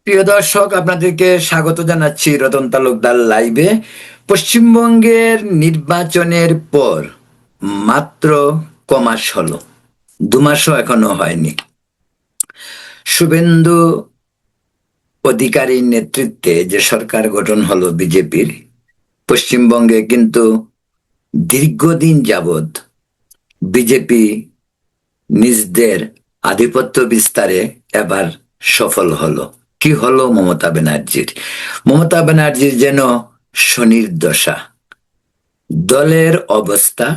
প্রিয় দর্শক, আপনাদেরকে স্বাগত জানাচ্ছি রতন তালুকদার লাইভে। পশ্চিমবঙ্গের নির্বাচনের পর মাত্র কমাস হলো, 2 মাসও এখনো হয়নি। শুভেন্দু অধিকারীর নেতৃত্বে যে সরকার গঠন হলো বিজেপির, পশ্চিমবঙ্গে কিন্তু দীর্ঘদিন যাবৎ বিজেপি নিজদের আধিপত্য বিস্তারে এবার সফল হলো। কি হলো মমতা ব্যানার্জির? মমতা ব্যানার্জির যেন শনির দশা। দলের অবস্থা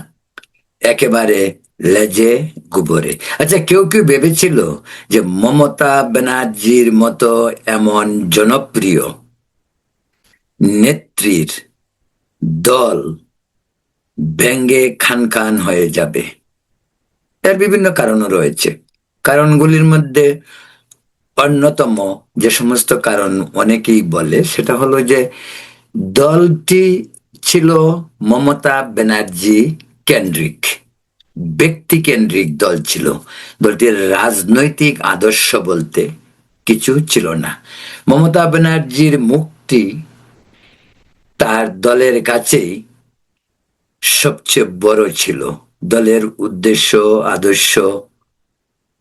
একেবারে লেজে গোবরে। আচ্ছা, কেউ কেউ ভেবেছিল যে মমতা ব্যানার্জির মতো এমন জনপ্রিয় নেত্রীর দল ভেঙ্গে খান খান হয়ে যাবে। এর বিভিন্ন কারণও রয়েছে। কারণগুলির মধ্যে অন্যতম যে সমস্ত কারণ অনেকেই বলে, সেটা হলো যে দলটি ছিল মমতা ব্যানার্জি কেন্দ্রিক, ব্যক্তি কেন্দ্রিক দল ছিল। দলটির রাজনৈতিক আদর্শ বলতে কিছু ছিল না। মমতা ব্যানার্জির মুক্তি তার দলের কাছেই সবচেয়ে বড় ছিল। দলের উদ্দেশ্য আদর্শ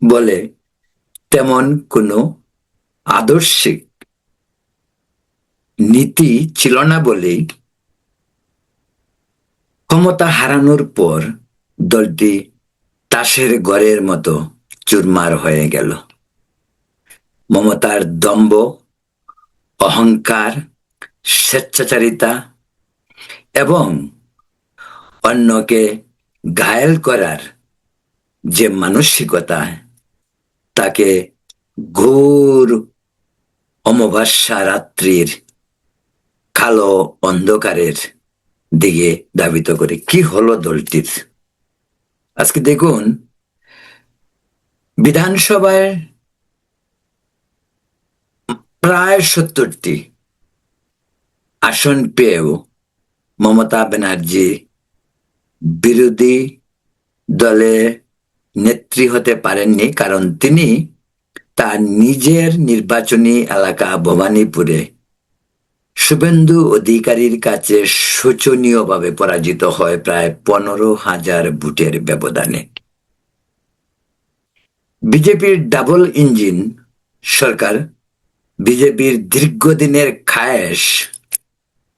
বলে তেমন কোনো আদর্শিক নীতি ছিল না বলেই ক্ষমতা হারানোর পর দলটি তাসের ঘরের মতো চুরমার হয়ে গেল। মমতার দম্ভ, অহংকার, স্বেচ্ছাচারিতা এবং অন্যকে ঘায়েল করার যে মানসিকতা, তাকে ঘোর অমাবস্যা রাত্রির কালো অন্ধকারের দিকে ধাবিত করে। কি হলো দলটির? আজকে দেখুন, বিধানসভায় প্রায় 70টি আসন পেয়েও মমতা ব্যানার্জি বিরোধী দলে নেত্রী হতে পারেননি, কারণ তিনি তার নিজের নির্বাচনী এলাকা ভবানীপুরে শুভেন্দু অধিকারীর কাছে শোচনীয়ভাবে পরাজিত হয় প্রায় 15,000 ভোটের ব্যবধানে। বিজেপির ডাবল ইঞ্জিন সরকার, বিজেপির দীর্ঘদিনের খায়েশ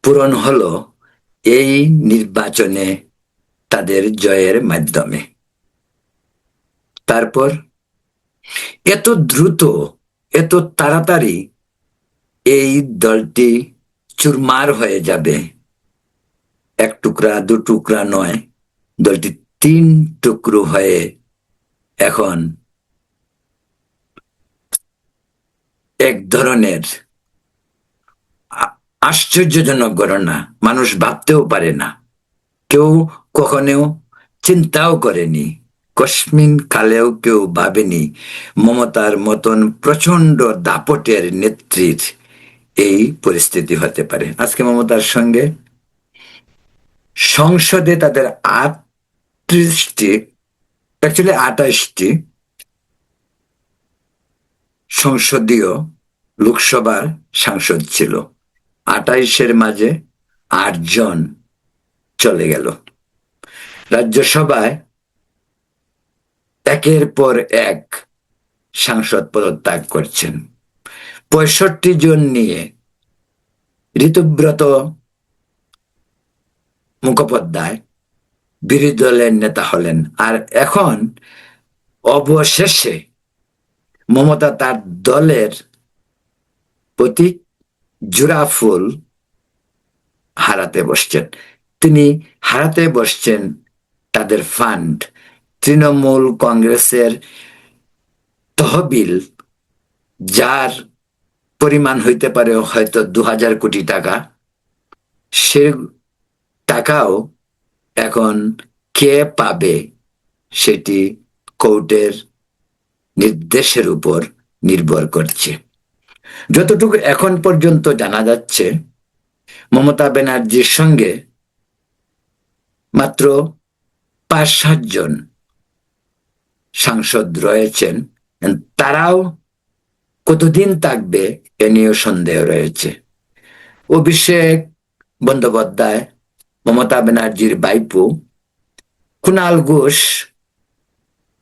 পূরণ হলো এই নির্বাচনে তাদের জয়ের মাধ্যমে। তারপর এত দ্রুত, এত তাড়াতাড়ি এই দলটি চুরমার হয়ে যাবে, এক টুকরা দু টুকরা নয়, দলটি 3 টুকরো হয়ে এখন এক ধরনের আশ্চর্যজনক ঘটনা। মানুষ ভাবতেও পারে না, কেউ কখনো চিন্তাও করেনি, কসমিন কালেও কেউ ভাবেনি মমতার মতন প্রচন্ড দাপটের নেত্রীর এই পরিস্থিতি হতে পারে। আজকে মমতার সঙ্গে সংসদে তাদের 38টি, অ্যাকচুয়ালি 28টি সংসদীয় লোকসভার সাংসদ ছিল। 28-এর মাঝে 8 জন চলে গেল। রাজ্যসভায় একের পর এক সাংসদ পদত্যাগ করছেন। 65 জন নিয়ে ঋতুব্রত মুখোপাধ্যায় বিরোধী দলের নেতা হলেন। আর এখন অবশেষে মমতা তার দলের প্রতীক জোড়া ফুল হারাতে বসছেন। তিনি হারাতে বসছেন তাদের ফান্ড, তৃণমূল কংগ্রেসের তহবিল, যার পরিমাণ হইতে পারে হয়তো 2,000 কোটি টাকা। সে টাকাও এখন কে পাবে সেটি কোর্টের নির্দেশের উপর নির্ভর করছে। যতটুকু এখন পর্যন্ত জানা যাচ্ছে, মমতা ব্যানার্জির সঙ্গে মাত্র 5-7 জন সাংসদ রয়েছেন। তারাও কতদিন থাকবে এ নিয়েও সন্দেহ রয়েছে। অভিষেক বন্দ্যোপাধ্যায়, মমতা ব্যানার্জির ভাইপো, কুণাল ঘোষ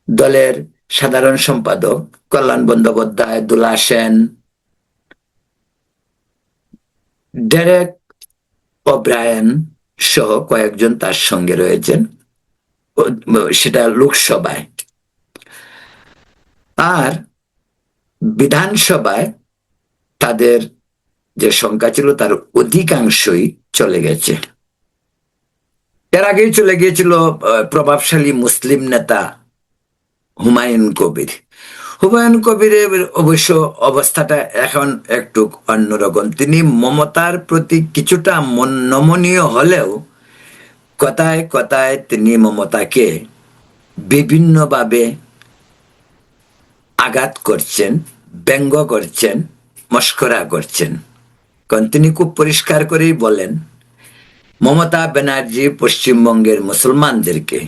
দলের সাধারণ সম্পাদক, কল্যাণ বন্দ্যোপাধ্যায়, দুলা সেন, ডেরেক ওব্রায়েন সহ কয়েকজন তার সঙ্গে রয়েছেন, সেটা লোকসভায়। আর বিধানসভায় তাদের যে সংখ্যা ছিল তার অধিকাংশই চলে গেছে। এর আগেই চলে গিয়েছিল প্রভাবশালী মুসলিম নেতা হুমায়ুন কবির। হুমায়ুন কবিরের অবশ্য অবস্থাটা এখন একটু অন্যরকম। তিনি মমতার প্রতি কিছুটা নমনীয় হলেও কথায় কথায় তিনি মমতাকে বিভিন্নভাবে আঘাত করছেন, ব্যঙ্গ করছেন, মস্করা করছেন। কারণ তিনি খুব পরিষ্কার করেই বলেন, মমতা ব্যানার্জি পশ্চিমবঙ্গের মুসলমানদেরকে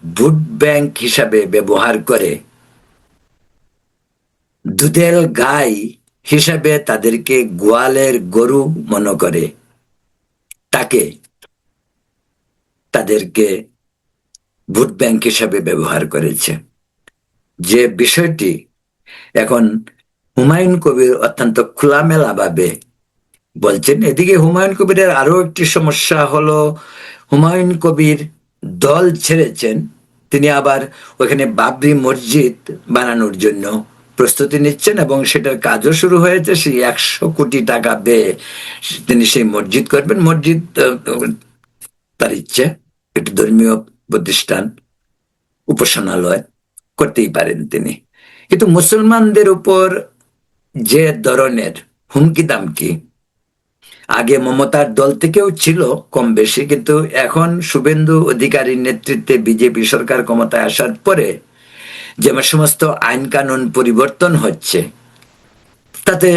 ভোট ব্যাংক হিসাবে ব্যবহার করে, দুধের গাই হিসাবে তাদেরকে গোয়ালের গরু মনে করে তাকে তাদেরকে ভোট ব্যাংক হিসাবে ব্যবহার করেছে। যে বিষয়টি এখন হুমায়ুন কবির অত্যন্ত খোলামেলা ভাবে বলছেন। এদিকে হুমায়ুন কবিরের আরো একটি সমস্যা হলো, হুমায়ুন কবির দল ছেড়েছেন, তিনি আবার ওখানে বাবরি মসজিদ বানানোর জন্য প্রস্তুতি নিচ্ছেন এবং সেটার কাজও শুরু হয়েছে। সেই 100 কোটি টাকা ব্যয়ে তিনি সেই মসজিদ করবেন। মসজিদ তার ইচ্ছে, একটি ধর্মীয় প্রতিষ্ঠান, উপাসনালয় করতেই পারেন তিনি। কিন্তু মুসলমানদের উপর যে ধরনের হুমকি দামকি আগে মমতার দল থেকেও ছিল কম বেশি, কিন্তু এখন শুভেন্দু অধিকারীর নেতৃত্বে বিজেপি সরকার ক্ষমতায় আসার পরে যে সমস্ত আইন কানুন পরিবর্তন হচ্ছে তাতে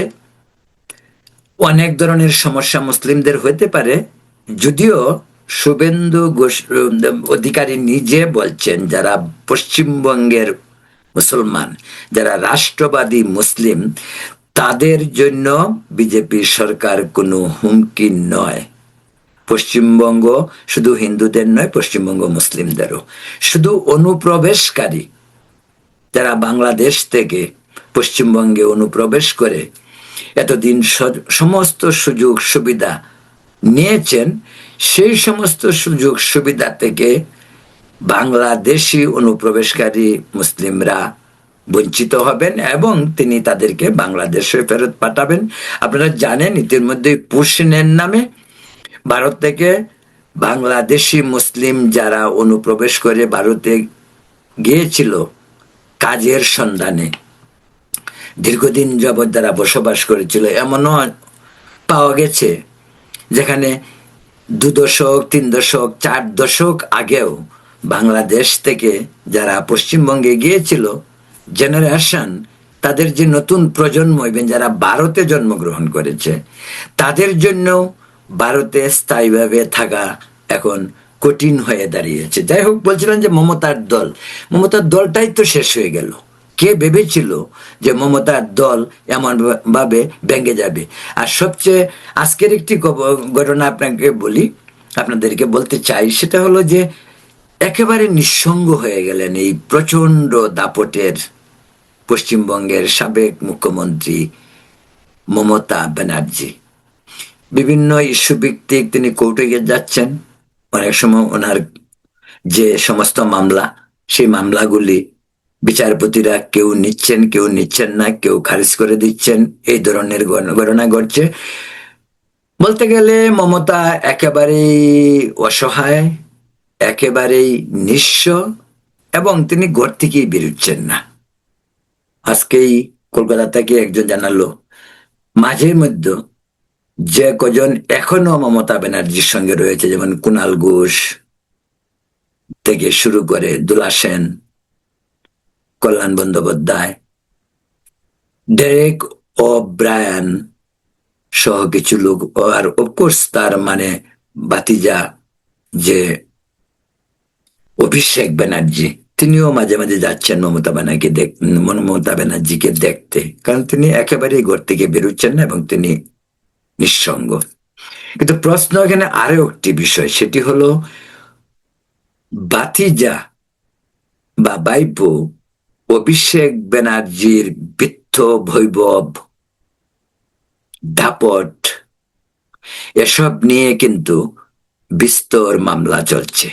অনেক ধরনের সমস্যা মুসলিমদের হতে পারে। যদিও শুভেন্দু অধিকারী নিজে বলছেন, যারা পশ্চিমবঙ্গের মুসলমান, যারা রাষ্ট্রবাদী মুসলিম, তাদের জন্য বিজেপি সরকার কোনো হুমকি নয়। পশ্চিমবঙ্গ শুধু হিন্দুদের নয়, পশ্চিমবঙ্গ মুসলিমদেরও। শুধু অনুপ্রবেশকারী যারা বাংলাদেশ থেকে পশ্চিমবঙ্গে অনুপ্রবেশ করে এতদিন সমস্ত সুযোগ সুবিধা নিয়েছেন, সেই সমস্ত সুযোগ সুবিধা থেকে বাংলাদেশি অনুপ্রবেশকারী মুসলিমরা বঞ্চিত হবেন এবং তিনি তাদেরকে বাংলাদেশে ফেরত পাঠাবেন। আপনারা জানেন ইতিমধ্যে পুশিনের নামে ভারত থেকে বাংলাদেশি মুসলিম যারা অনুপ্রবেশ করে ভারতে গিয়েছিল কাজের সন্ধানে, দীর্ঘদিন যাবৎ যারা বসবাস করেছিল, এমনও পাওয়া গেছে যেখানে 2 দশক 3 দশক 4 দশক আগেও বাংলাদেশ থেকে যারা পশ্চিমবঙ্গে গিয়েছিল জেনারেশন, তাদের যে নতুন প্রজন্ম এবং যারা ভারতে জন্মগ্রহণ করেছে, তাদের জন্য ভারতে স্থায়ীভাবে থাকা এখন কঠিন হয়ে দাঁড়িয়েছে। যাই হোক, বলছিলেন যে মমতার দলটাই তো শেষ হয়ে গেল। কে ভেবেছিল যে মমতার দল এমন ভাবে ভেঙে যাবে? আর সবচেয়ে আজকের একটি ঘটনা আপনাদেরকে বলতে চাই, সেটা হলো যে একেবারে নিঃসঙ্গ হয়ে গেলেন এই প্রচন্ড দাপটের পশ্চিমবঙ্গের সাবেক মুখ্যমন্ত্রী মমতা ব্যানার্জি। বিভিন্ন ইস্যু ভিত্তিক তিনি কোর্টে যাচ্ছেন। অনেক সময় ওনার যে সমস্ত মামলা, সেই মামলাগুলি বিচারপতিরা কেউ নিচ্ছেন, কেউ নিচ্ছেন না, কেউ খারিজ করে দিচ্ছেন, এই ধরনের ঘটনা ঘটছে। বলতে গেলে মমতা একেবারেই অসহায়, একেবারেই নিঃস্ব, এবং তিনি ঘর থেকেই বেরোচ্ছেন না। আজকেই কলকাতা থেকে একজন জানালো, মাঝে মধ্যে যে কজন এখনো মমতা ব্যানার্জির সঙ্গে রয়েছে, যেমন কুণাল ঘোষ থেকে শুরু করে দুলা সেন, কল্যাণ বন্দ্যোপাধ্যায়, ডেরেক ওব্রায়ান সহ কিছু লোক, আর অফকোর্স তার ভাতিজা যে অভিষেক ব্যানার্জি, তিনিও মাঝে মাঝে যাচ্ছেন মমতা ব্যানার্জিকে দেখতে, কারণ তিনি একেবারেই ঘর থেকে বেরোচ্ছেন না এবং তিনি নিঃসঙ্গ। কিন্তু প্রশ্ন এখানে আরো একটি বিষয়, সেটি হলো বাতিজা বা বাইপো অভিষেক ব্যানার্জির বৃত্ত বৈভব, দাপট, এসব নিয়ে কিন্তু বিস্তর মামলা চলছে।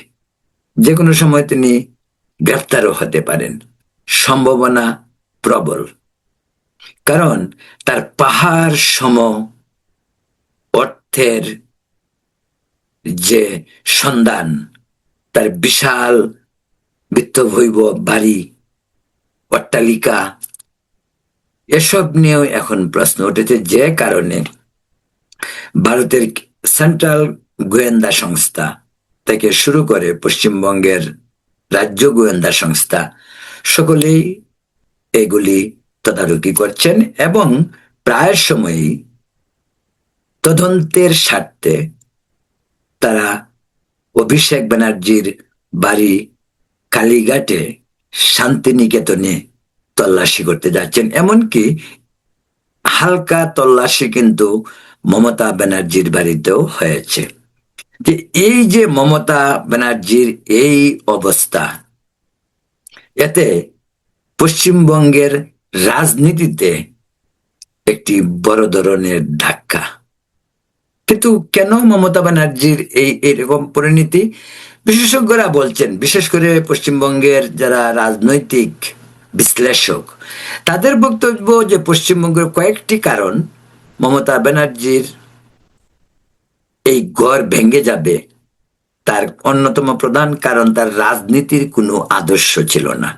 যে কোনো সময় তিনি গ্রেফতারও হতে পারেন, সম্ভাবনা প্রবল। কারণ তার পাহাড় সম অর্থের যে সন্ধান, তার বিশাল বিত্তবৈভব, বাড়ি, অট্টালিকা, এসব নিয়েও এখন প্রশ্ন উঠেছে, যে কারণে ভারতের সেন্ট্রাল গোয়েন্দা সংস্থা থেকে শুরু করে পশ্চিমবঙ্গের রাজ্য গোয়েন্দা সংস্থা সকলেই এগুলি তদারকি করছেন এবং প্রায় সময়ই তদন্তের স্বার্থে তারা অভিষেক ব্যানার্জির বাড়ি কালীঘাটে, শান্তিনিকেতনে তল্লাশি করতে যাচ্ছেন। এমনকি হালকা তল্লাশি কিন্তু মমতা ব্যানার্জির বাড়িতেও হয়েছে। যে এই যে মমতা ব্যানার্জির এই অবস্থা, এতে পশ্চিমবঙ্গের রাজনীতিতে একটি বড় ধরনের ধাক্কা। কিন্তু কেন মমতা ব্যানার্জির এরকম পরিণতি? বিশেষজ্ঞরা বলছেন, বিশেষ করে পশ্চিমবঙ্গের যারা রাজনৈতিক বিশ্লেষক, তাদের বক্তব্য যে পশ্চিমবঙ্গের কয়েকটি কারণ মমতা ব্যানার্জির এই ঘর ভেঙে যাবে, তার অন্যতম প্রধান কারণ তার রাজনীতির কোনো আদর্শ ছিল না।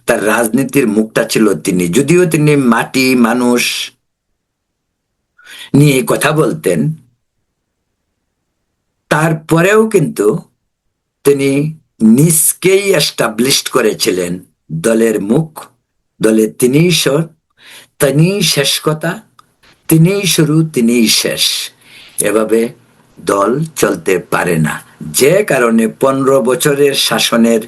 তার রাজনীতির মুখটা ছিল তিনি, যদিও তিনি মাটি মানুষ নিয়ে কথা বলতেন, তারপরেও কিন্তু তিনি নিজকেই এস্টাবলিশ করেছিলেন দলের মুখ, দলে তিনিই স্বর, তিনিই শেষ কথা, তিনিই শুরু, তিনিই শেষ। এভাবে দল চলতে পারে না। যে কারণে 15 বছরের শাসনের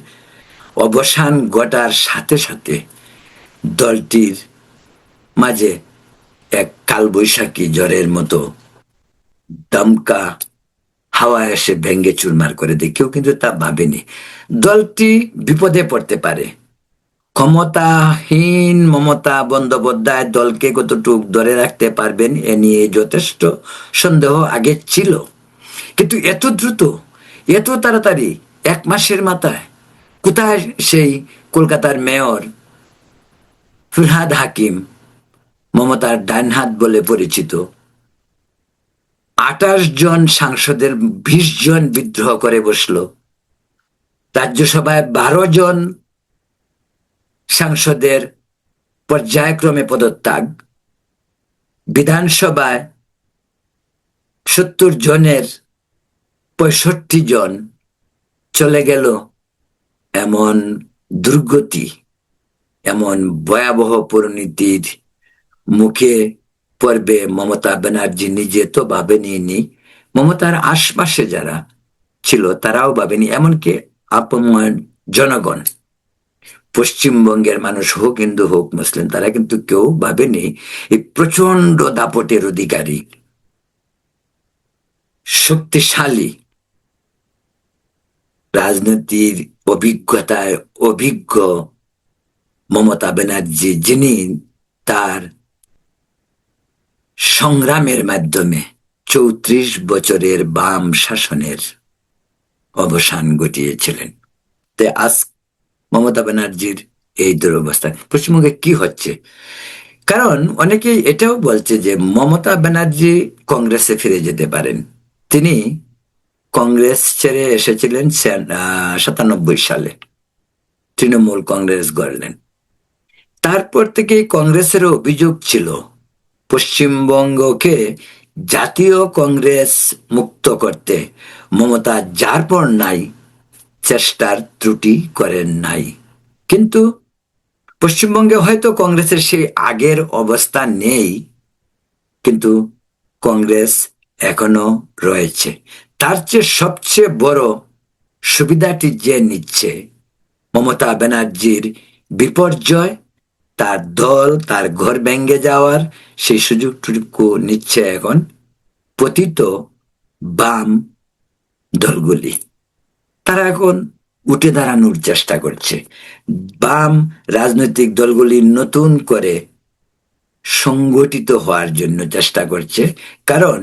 অবসান ঘটার সাথে সাথে দলটির মাঝে এক কালবৈশাখী ঝড়ের মতো দমকা হাওয়া এসে ভেঙ্গে চুরমার করে দেয়। কেউ কিন্তু তা ভাবেনি দলটি বিপদে পড়তে পারে। ক্ষমতাহীন মমতা বন্দ্যোপাধ্যায় দলকে কতটুক ধরে রাখতে পারবেন এ নিয়ে যথেষ্ট সন্দেহ আগে ছিল। কিন্তু এত দ্রুত, এত তাড়াতাড়ি, 1 মাসের মাথায় কোথায় সেই কলকাতার মেয়র ফিরহাদ হাকিম, মমতার ডান হাত বলে পরিচিত, 28 জন সাংসদের 20 জন বিদ্রোহ করে বসলো, রাজ্যসভায় 12 জন সাংসদের পর্যায়ক্রমে পদত্যাগ, বিধানসভায় 70 জনের 65 জন চলে গেল। এমন দুর্গতি, এমন ভয়াবহ পরিণতির মুখে পড়বে মমতা ব্যানার্জি নিজে তো ভাবেনি, মমতার আশপাশে যারা ছিল তারাও ভাবেনি, এমনকি আপময় জনগণ, পশ্চিমবঙ্গের মানুষ হোক হিন্দু হোক মুসলিম, তারা কিন্তু কেউ ভাবেনি এই প্রচন্ড দাপটের অধিকারী, শক্তিশালী, রাজনীতির অভিজ্ঞতায় অভিজ্ঞ মমতা ব্যানার্জি, যিনি তার সংগ্রামের মাধ্যমে 34 বছরের বাম শাসনের অবসান ঘটিয়েছিলেন। তাই আজ মমতা ব্যানার্জির এই দুরবস্থা। পশ্চিমবঙ্গে কি হচ্ছে? কারণ অনেকেই এটাও বলছে যে মমতা ব্যানার্জি কংগ্রেসে ফিরে যেতে পারেন। তিনি কংগ্রেস ছেড়ে এসেছিলেন 97 সালে, তৃণমূল কংগ্রেস গড়লেন। তারপর থেকে কংগ্রেসের অভিযোগ ছিল পশ্চিমবঙ্গকে জাতীয় কংগ্রেস মুক্ত করতে মমতা যার পর নাই চেষ্টার ত্রুটি করেন নাই। কিন্তু পশ্চিমবঙ্গে হয়তো কংগ্রেসের সেই আগের অবস্থা নেই, কিন্তু কংগ্রেস এখনো রয়েছে। তার চেয়ে সবচেয়ে বড় সুবিধাটি যে নিচ্ছে মমতা ব্যানার্জির বিপর্যয়, তার দল, তার ঘর ভেঙে যাওয়ার সেই সুযোগটুকু নিচ্ছে এখন পতিত বাম দলগুলি। তারা এখন উঠে দাঁড়ানোর চেষ্টা করছে। বাম রাজনৈতিক দলগুলি নতুন করে সংগঠিত হওয়ার জন্য চেষ্টা করছে, কারণ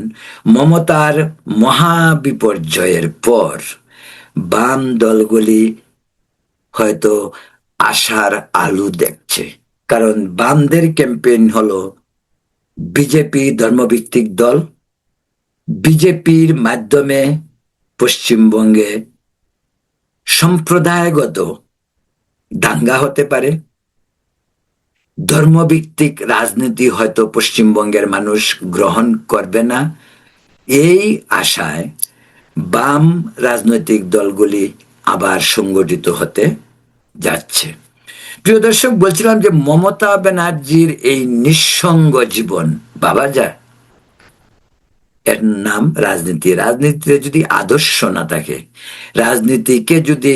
মমতার মহা বিপর্যয়ের পর বাম দলগুলি হয়তো আশার আলো দেখছে। কারণ বামদের ক্যাম্পেইন হলো বিজেপি ধর্মভিত্তিক দল, বিজেপির মাধ্যমে পশ্চিমবঙ্গে সম্প্রদায়গত দাঙ্গা হতে পারে, ধর্মভিত্তিক রাজনীতি হয়তো পশ্চিমবঙ্গের মানুষ গ্রহণ করবে না। এই আশায় বাম রাজনৈতিক দলগুলি আবার সংগঠিত হতে যাচ্ছে। প্রিয় দর্শক, বলছিলাম যে মমতা ব্যানার্জির এই নিঃসঙ্গ জীবন ভাবা যায়। এর নাম রাজনীতি। রাজনীতিতে যদি আদর্শ না থাকে, রাজনীতিকে যদি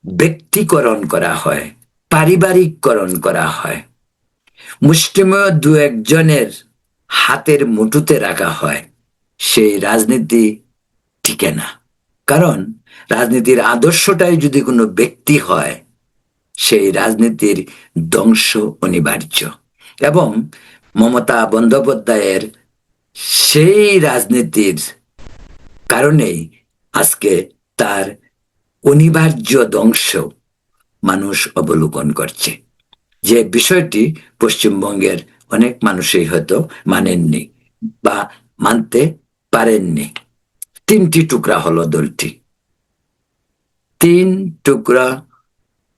ব্যক্তিকরণ করা হয়, পারিবারিককরণ করা হয়, মুষ্টিমেয় দু একজনের হাতের মুঠোতে রাখা হয়, সেই রাজনীতি টিকে না। কারণ রাজনীতির আদর্শটাই যদি কোনো ব্যক্তি হয়, সেই রাজনীতির ধ্বংস অনিবার্য। এবং মমতা বন্দ্যোপাধ্যায়ের সেই রাজনীতির কারণেই আজকে তার অনিবার্য ধ্বংস মানুষ অবলোকন করছে, যে বিষয়টি পশ্চিমবঙ্গের অনেক মানুষই হয়তো মানেননি বা মানতে পারেননি। তিনটি টুকরা হলো দলটি, তিন টুকরা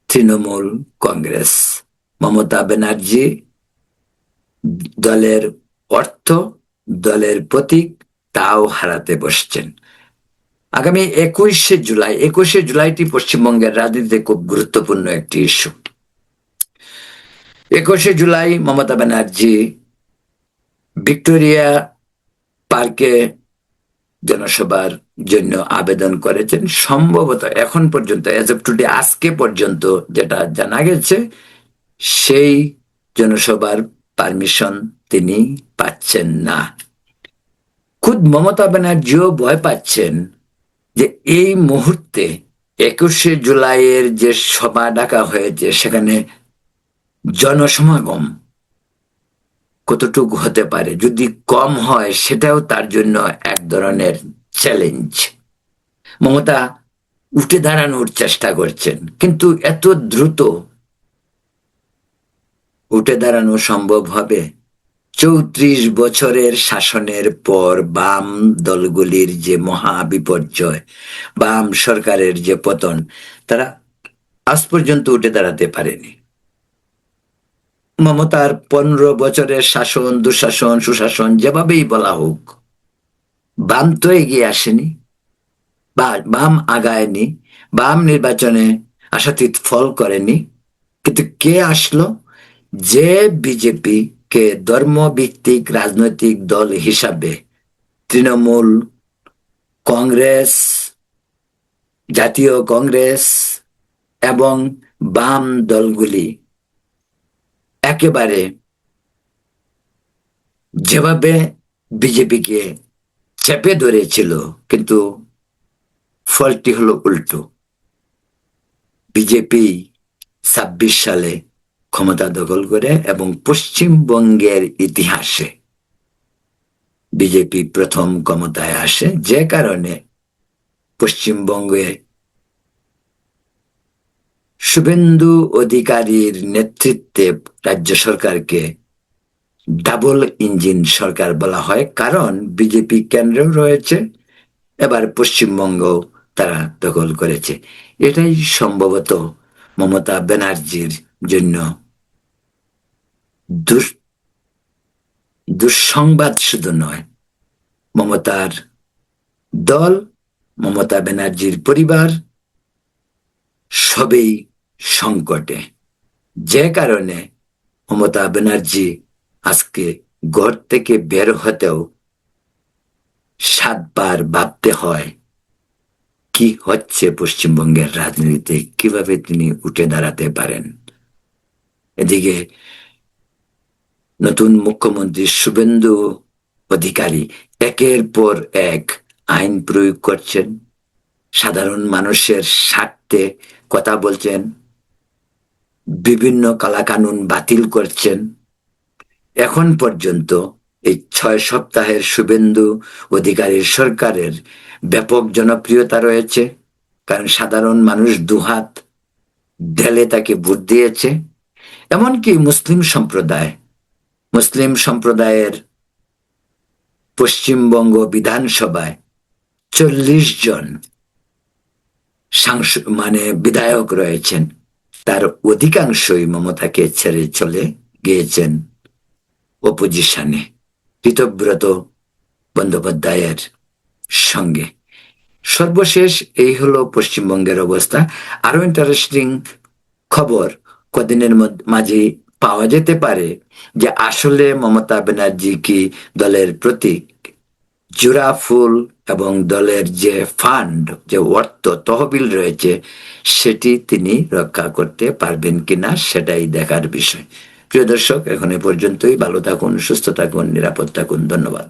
তৃণমূল কংগ্রেস। মমতা ব্যানার্জি দলের অর্থ, দলের প্রতীক তাও হারাতে বসছেন। আগামী 21শে জুলাইটি পশ্চিমবঙ্গের রাজনীতিতে খুব গুরুত্বপূর্ণ একটি ইস্যু। 21শে জুলাই মমতা ব্যানার্জি ভিক্টোরিয়া পার্কে জনসভার জন্য আবেদন করেছেন। সম্ভবত এখন পর্যন্ত আজকে পর্যন্ত যেটা জানা গেছে, সেই জনসভার পারমিশন তিনি পাচ্ছেন না। খুদ মমতা ব্যানার্জিও ভয় পাচ্ছেন যে এই মুহূর্তে 21শে জুলাইয়ের যে সভা ডাকা হয়েছে, সেখানে জনসমাগম কতটুকু হতে পারে। যদি কম হয়, সেটাও তার জন্য এক ধরনের চ্যালেঞ্জ। মমতা উঠে দাঁড়ানোর চেষ্টা করছেন, কিন্তু এত দ্রুত উঠে দাঁড়ানো সম্ভব হবে? 34 বছরের শাসনের পর বাম দলগুলির যে মহা বিপর্যয়, বাম সরকারের যে পতন, তারা আজ পর্যন্ত উঠে দাঁড়াতে পারেনি। মমতার 15 বছরের শাসন, দুঃশাসন, সুশাসন, যেভাবেই বলা হোক, বাম তো এগিয়ে আসেনি, বা বাম আগায়নি, বাম নির্বাচনে আশাতীত ফল করেনি। কিন্তু কে আসলো? যে বিজেপি কে ধর্মভিত্তিক রাজনৈতিক দল হিসাবে তৃণমূল কংগ্রেস, জাতীয় কংগ্রেস এবং বাম দলগুলি একেবারে যেভাবে বিজেপিকে চেপে ধরেছিল, কিন্তু ফলটি হলো উল্টো। বিজেপি 26 সালে ক্ষমতা দখল করে এবং পশ্চিমবঙ্গের ইতিহাসে বিজেপি প্রথম ক্ষমতায় আসে, যে কারণে পশ্চিমবঙ্গে শুভেন্দু অধিকারীর নেতৃত্বে রাজ্য সরকারকে ডাবল ইঞ্জিন সরকার বলা হয়। কারণ বিজেপি কেন্দ্রেও রয়েছে, এবার পশ্চিমবঙ্গ তারা দখল করেছে। এটাই সম্ভবত মমতা ব্যানার্জির জন্য দুঃসংবাদ শুধু নয়, মমতার দল, মমতা ব্যানার্জির পরিবার সবই সংকটে, যে কারণে মমতা ব্যানার্জি আজকে ঘর থেকে বের হতেও 7 বার ভাবতে হয় কি হচ্ছে পশ্চিমবঙ্গের রাজনীতিতে, কিভাবে তিনি উঠে দাঁড়াতে পারেন। এদিকে নতুন মুখ্যমন্ত্রী শুভেন্দু অধিকারী একের পর এক আইন প্রয়োগ করছেন, সাধারণ মানুষের স্বার্থে কথা বলছেন, বিভিন্ন কালাকানুন বাতিল করছেন। এখন পর্যন্ত এই 6 সপ্তাহের শুভেন্দু অধিকারীর সরকারের ব্যাপক জনপ্রিয়তা রয়েছে, কারণ সাধারণ মানুষ দুহাত ঢেলে তাকে ভোট দিয়েছে। এমনকি মুসলিম সম্প্রদায়ের পশ্চিমবঙ্গ বিধানসভায় 40 জন বিধায়ক রয়েছেন, তার অধিকাংশই মমতাকে ছেড়ে চলে গিয়েছেন অপোজিশনে ঋতব্রত বন্দ্যোপাধ্যায়ের সঙ্গে। সর্বশেষ এই হলো পশ্চিমবঙ্গের অবস্থা। আরো ইন্টারেস্টিং খবর কদিনের মাঝে পাওয়া যেতে পারে যে আসলে মমতা ব্যানার্জি কি দলের প্রতীক জোড়া ফুল এবং দলের যে ফান্ড, যে অর্থ তহবিল রয়েছে, সেটি তিনি রক্ষা করতে পারবেন কিনা সেটাই দেখার বিষয়। প্রিয় দর্শক, এখন এ পর্যন্তই। ভালো থাকুন, সুস্থ থাকুন, নিরাপদ থাকুন। ধন্যবাদ।